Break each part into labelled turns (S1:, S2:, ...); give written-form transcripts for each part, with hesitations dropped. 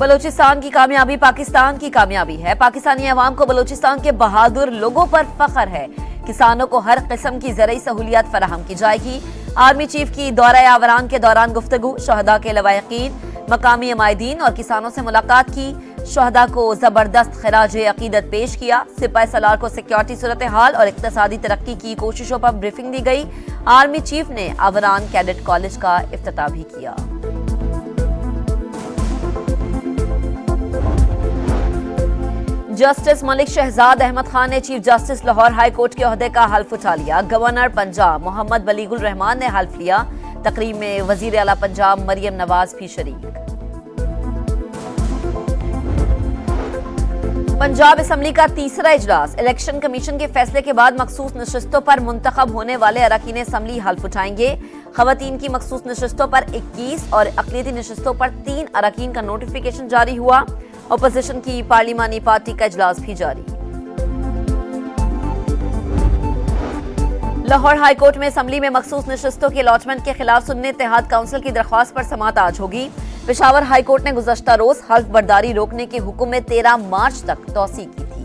S1: बलूचिस्तान की कामयाबी पाकिस्तान की कामयाबी है। पाकिस्तानी अवाम को बलूचिस्तान के बहादुर लोगों पर फख्र है। किसानों को हर किस्म की ज़रूरी सहूलियत फराहम की जाएगी। आर्मी चीफ की दौरा आवरान के दौरान गुफ्तगू, शहदा के लवाहिकीन, मकामी अमायदीन और किसानों से मुलाकात की। शहदा को जबरदस्त खिराज अकीदत पेश किया। सिपाही सलार को सिक्योरिटी सूरत हाल और इक्तसादी तरक्की की कोशिशों पर ब्रीफिंग दी गई। आर्मी चीफ ने आवरान कैडेट कॉलेज का इफ्तिताह भी किया। जस्टिस मलिक शहजाद अहमद खान ने chief justice Lahore high court के ओहदे का हल्फ उठा लिया। गवर्नर पंजाब मोहम्मद बलीगुल रहमान ने हल्फ लिया। तकरीब में वजीर आला पंजाब मरियम नवाज भी शरीक। पंजाब असम्बली का तीसरा इजलास। इलेक्शन कमीशन के फैसले के बाद मखसूस नशस्तों पर मुंतखब होने वाले अरकान असम्बली हल्फ उठाएंगे। खवातीन की मखसूस नशस्तों पर 21 और अक़लियती नशस्तों पर 3 अरकान का नोटिफिकेशन जारी हुआ। अपोजिशन की पार्लिमानी पार्टी का इजलास भी जारी। लाहौर हाई कोर्ट में असम्बली में मखसूस नशस्तों के अलॉटमेंट के खिलाफ सुन्नी इत्तेहाद काउंसिल की दरख्वास्त पर समाअत आज होगी। पेशावर हाई कोर्ट ने गुज़श्ता रोज हल्फ बर्दारी रोकने के हुक्म में 13 मार्च तक तौसीक की थी।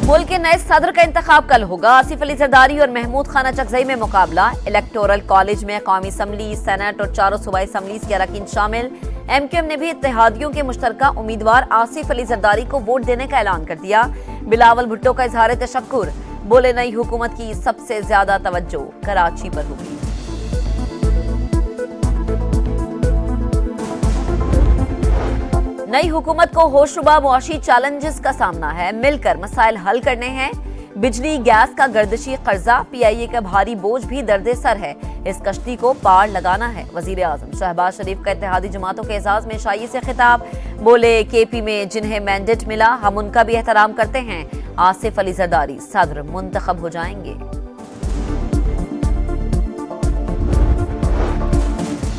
S1: मुल्क के नए सदर का इंतखाब कल होगा। आसिफ अली जरदारी और महमूद खान अचकजई में मुकाबला। इलेक्टोरल कॉलेज में कौमी असम्बली, सेनेट और चारों सूबाई असम्बलीज के अरकान शामिल। MQM ने भी इत्तेहादियों के मुश्तरका उम्मीदवार आसिफ अली जरदारी को वोट देने का ऐलान कर दिया। बिलावल भुट्टो का इजहार तशक्कुर, बोले नई हुकूमत की सबसे ज्यादा तवज्जो कराची पर होगी। नई हुकूमत को होशरुबा मुआशी चैलेंजेस का सामना है, मिलकर मसाइल हल करने हैं। बिजली गैस का गर्दिशी कर्जा, PIA का भारी बोझ भी दर्दे सर है, इस कश्ती को पार लगाना है। वजीर आजम शहबाज शरीफ का इत्तेहादी जमातों के एजाज में शाई से खिताब, बोले KP में जिन्हें मैंडेट मिला हम उनका भी एहतराम करते हैं। आसिफ अली जरदारी सदर मुंतखब हो जाएंगे।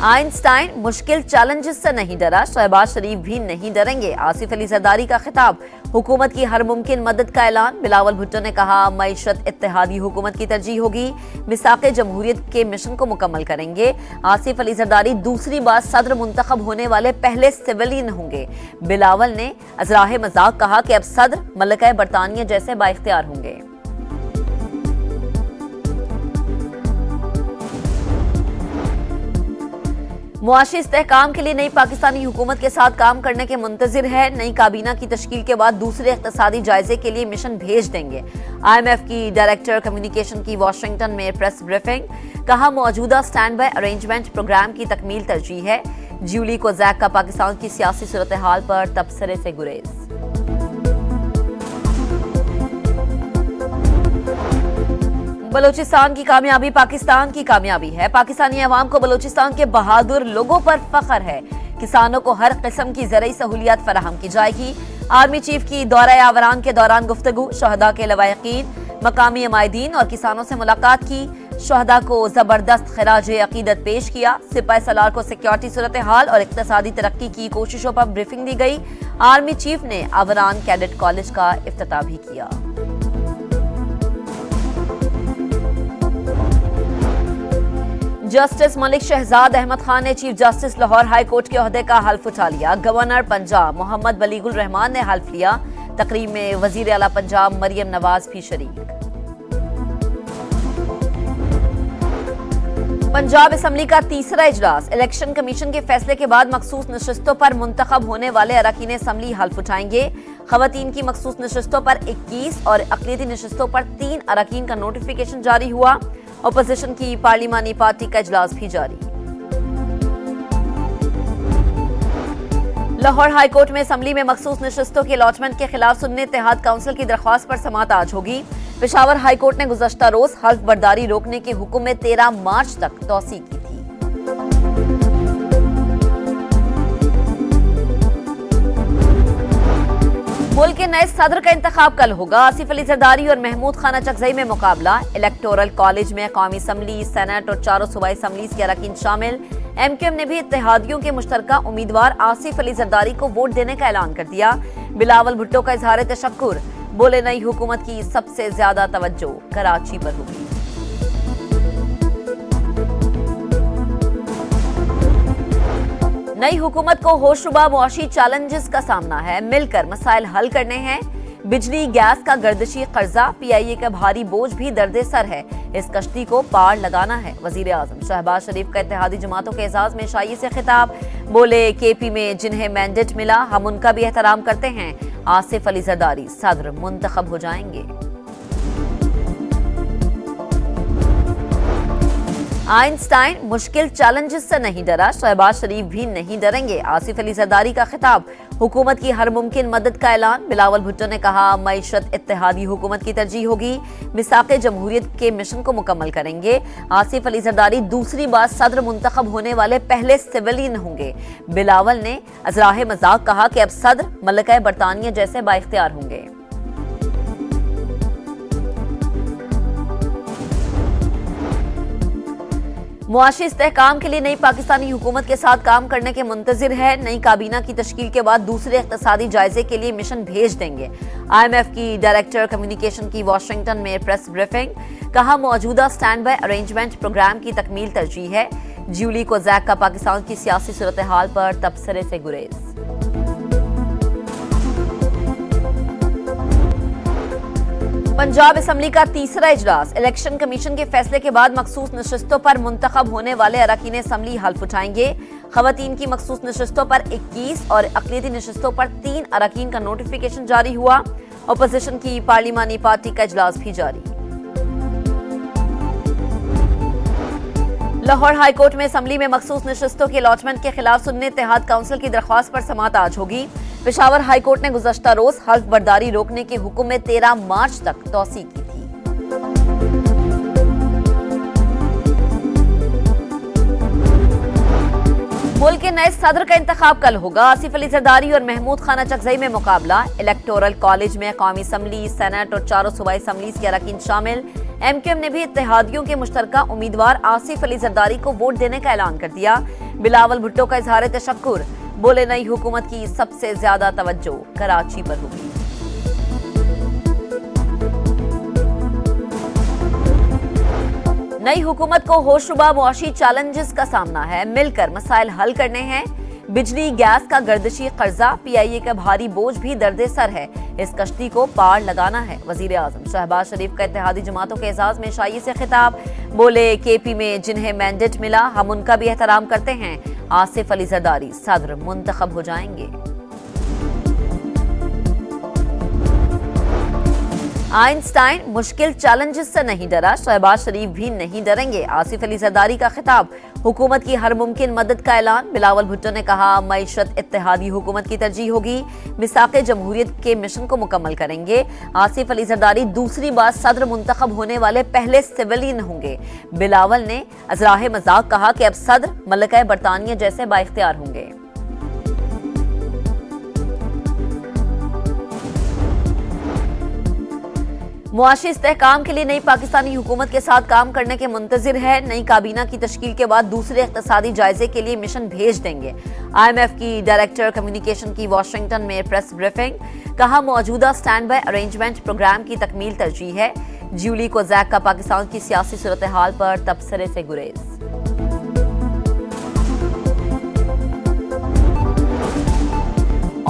S1: आइंस्टाइन मुश्किल चैलेंजेस से नहीं डरा, शहबाज शरीफ भी नहीं डरेंगे। आसिफ अली जरदारी का खिताब, हुकूमत की हर मुमकिन मदद का ऐलान। बिलावल भुट्टो ने कहा मईशत इत्तेहादी हुकूमत की तरजीह होगी, मिसाक़े जमहूरियत के मिशन को मुकम्मल करेंगे। आसिफ अली जरदारी दूसरी बार सदर मुंतखब होने वाले पहले सिविलियन होंगे। बिलावल ने अज़राह मजाक कहा कि अब सदर मलका बरतानिया जैसे बाइख्तियार होंगे। मुआशी इस्तेहकाम के लिए नई पाकिस्तानी हुकूमत के साथ काम करने के मुंतजिर है। नई काबीना की तश्कील के बाद दूसरे इक़्तिसादी जायजे के लिए मिशन भेज देंगे। IMF की डायरेक्टर कम्युनिकेशन की वाशिंगटन में प्रेस ब्रीफिंग, कहा मौजूदा स्टैंड बाय अरेंजमेंट प्रोग्राम की तकमील तरजीह है। जूली कोजैक का पाकिस्तान की सियासी सूरत हाल पर तबसरे से गुरेज। बलूचिस्तान की कामयाबी पाकिस्तान की कामयाबी है। पाकिस्तानी अवाम को बलूचिस्तान के बहादुर लोगों पर फख्र है। किसानों को हर किस्म की ज़रूरी सहूलियत फराहम की जाएगी। आर्मी चीफ की दौरा आवरान के दौरान गुफ्तगू, शहदा के लवाहिकीन, मकामी अमायदीन और किसानों से मुलाकात की। शहदा को जबरदस्त खिराज अकीदत पेश किया। सिपाही सलार को सिक्योरिटी सूरत हाल और इक्तसादी तरक्की की कोशिशों पर ब्रीफिंग दी गई। आर्मी चीफ ने आवरान कैडेट कॉलेज का इफ्तिताह भी किया। जस्टिस मलिक शहजाद अहमद खान ने chief justice Lahore high court के ओहदे का हल्फ उठा लिया। गवर्नर पंजाब मोहम्मद बलीगुल रहमान ने हल्फ लिया। तकरीब में वजीर आला पंजाब मरियम नवाज भी शरीक। पंजाब असम्बली का तीसरा इजलास। इलेक्शन कमीशन के फैसले के बाद मखसूस नशस्तों पर मुंतखब होने वाले अरकान असम्बली हल्फ उठाएंगे। खवातीन की मखसूस नशस्तों पर 21 और अक़लियती नशस्तों पर 3 अरकान का नोटिफिकेशन जारी हुआ। अपोजिशन की पार्लिमानी पार्टी का इजलास भी जारी। लाहौर हाई कोर्ट में असम्बली में मखसूस नशस्तों के अलॉटमेंट के खिलाफ सुन्नी इत्तेहाद काउंसिल की दरख्वास्त पर समाअत आज होगी। पेशावर हाई कोर्ट ने गुज़श्ता रोज हल्फ बर्दारी रोकने के हुक्म में 13 मार्च तक तौसीक की थी। मुल्क के नए सदर का इंतखाब कल होगा। आसिफ अली जरदारी और महमूद खान अचकजई में मुकाबला। इलेक्टोरल कॉलेज में कौमी असम्बली, सेनेट और चारों सूबाई असम्बलीज के अरकान शामिल। MQM ने भी इत्तेहादियों के मुश्तरका उम्मीदवार आसिफ अली जरदारी को वोट देने का ऐलान कर दिया। बिलावल भुट्टो का इजहार तशक्कुर, बोले नई हुकूमत की सबसे ज्यादा तवज्जो कराची पर होगी। नई हुकूमत को होशरुबा मुआशी चैलेंजेस का सामना है, मिलकर मसाइल हल करने हैं। बिजली गैस का गर्दिशी कर्जा, पीआईए का भारी बोझ भी दर्दे सर है, इस कश्ती को पार लगाना है। वजीर आजम शहबाज शरीफ का इत्तेहादी जमातों के एजाज में शाई से खिताब, बोले केपी में जिन्हें मैंडेट मिला हम उनका भी एहतराम करते हैं। आसिफ अली जरदारी सदर मुंतखब हो जाएंगे। आइंस्टाइन मुश्किल चैलेंजेस से नहीं डरा, शहबाज शरीफ भी नहीं डरेंगे। आसिफ अली जरदारी का खिताब, हुकूमत की हर मुमकिन मदद का ऐलान। बिलावल भुट्टो ने कहा मईशत इत्तेहादी हुकूमत की तरजीह होगी, मिसाक़े जमहूरियत के मिशन को मुकम्मल करेंगे। आसिफ अली जरदारी दूसरी बार सदर मुंतखब होने वाले पहले सिविलियन होंगे। बिलावल ने अजराह मजाक कहा कि अब सदर मलका बरतानिया जैसे बाइख्तियार होंगे। मुआशी इस्तेहकाम के लिए नई पाकिस्तानी हुकूमत के साथ काम करने के मुंतजिर है। नई काबीना की तश्कील के बाद दूसरे इक़्तिसादी जायजे के लिए मिशन भेज देंगे। IMF की डायरेक्टर कम्युनिकेशन की वाशिंगटन में प्रेस ब्रीफिंग, कहा मौजूदा स्टैंड बाय अरेंजमेंट प्रोग्राम की तकमील तरजीह है। ज्यूली कोज़ैक का पाकिस्तान की सियासी सूरत हाल पर तबसरे से गुरेज। पंजाब असम्बली का तीसरा इजलास, इलेक्शन कमीशन के फैसले के बाद मखसूस नशस्तों पर मुंतखब होने वाले अरकान असम्बली हल्फ उठाएंगे। खवातीन की मखसूस नशस्तों पर 21 और अक़लियती नशस्तों पर 3 अरकान का नोटिफिकेशन जारी हुआ। अपोजिशन की पार्लिमानी पार्टी का इजलास भी जारी। लाहौर हाईकोर्ट में असम्बली में मखसूस नशस्तों की अलॉटमेंट के खिलाफ सुन्नी इत्तेहाद काउंसिल की दरख्वास्त पर समाअत आज होगी। पेशावर हाईकोर्ट ने गुज़श्ता रोज हल्फ बर्दारी रोकने के हुक्म में 13 मार्च तक तौसीक की थी। मुल्क के नए सदर का इंतखाब कल होगा। आसिफ अली जरदारी और महमूद खान अचकजई में मुकाबला। इलेक्टोरल कॉलेज में कौमी असम्बली, सेनेट और चारों सूबाई असम्बलीज के अरकान शामिल। MQM ने भी इत्तेहादियों के मुश्तरका उम्मीदवार आसिफ अली जरदारी को वोट देने का ऐलान कर दिया। बिलावल भुट्टो का इजहार तशक्कुर, बोले नई हुकूमत की सबसे ज्यादा तवज्जो कराची पर होगी। नई हुकूमत को होशरुबा मुआशी चैलेंजेस का सामना है, मिलकर मसाइल हल करने हैं। बिजली गैस का गर्दिशी कर्जा, पीआईए का भारी बोझ भी दर्दे सर है, इस कश्ती को पार लगाना है। वजीर आजम शहबाज शरीफ का इत्तेहादी जमातों के एजाज में शाई से खिताब, बोले केपी में जिन्हें मैंडेट मिला हम उनका भी एहतराम करते हैं। आसिफ अली जरदारी सदर मुंतखब हो जाएंगे। आइंस्टाइन मुश्किल चैलेंजेस से नहीं डरा, शहबाज शरीफ भी नहीं डरेंगे। आसिफ अली जरदारी का खिताब, हुकूमत की हर मुमकिन मदद का ऐलान। बिलावल भुट्टो ने कहा मईशत इत्तेहादी हुकूमत की तरजीह होगी, मिसाक़े जमहूरियत के मिशन को मुकम्मल करेंगे। आसिफ अली जरदारी दूसरी बार सदर मुंतखब होने वाले पहले सिविलियन होंगे। बिलावल ने अजराह मजाक कहा कि अब सदर मलका बरतानिया जैसे बाइख्तियार होंगे। मुआशी इस्तेहकाम के लिए नई पाकिस्तानी हुकूमत के साथ काम करने के मुंतजिर है। नई काबीना की तश्कील के बाद दूसरे इक़्तिसादी जायजे के लिए मिशन भेज देंगे। IMF की डायरेक्टर कम्युनिकेशन की वाशिंगटन में प्रेस ब्रीफिंग, कहा मौजूदा स्टैंड बाय अरेंजमेंट प्रोग्राम की तकमील तरजीह है। ज्यूली कोज़ैक का पाकिस्तान की सियासी सूरत हाल पर तबसरे से गुरेज।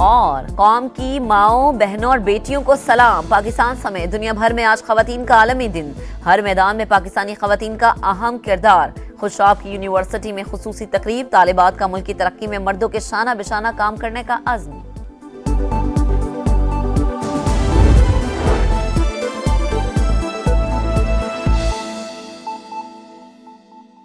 S1: और कौम की माओं, बहनों और बेटियों को सलाम। पाकिस्तान समेत दुनिया भर में आज खवातीन का आलमी दिन। हर मैदान में पाकिस्तानी खवातीन का अहम किरदार। खुशाब की यूनिवर्सिटी में खुसूसी तकरीब, तालिबात का मुल्क की तरक्की में मर्दों के शाना बिशाना काम करने का अज़्म।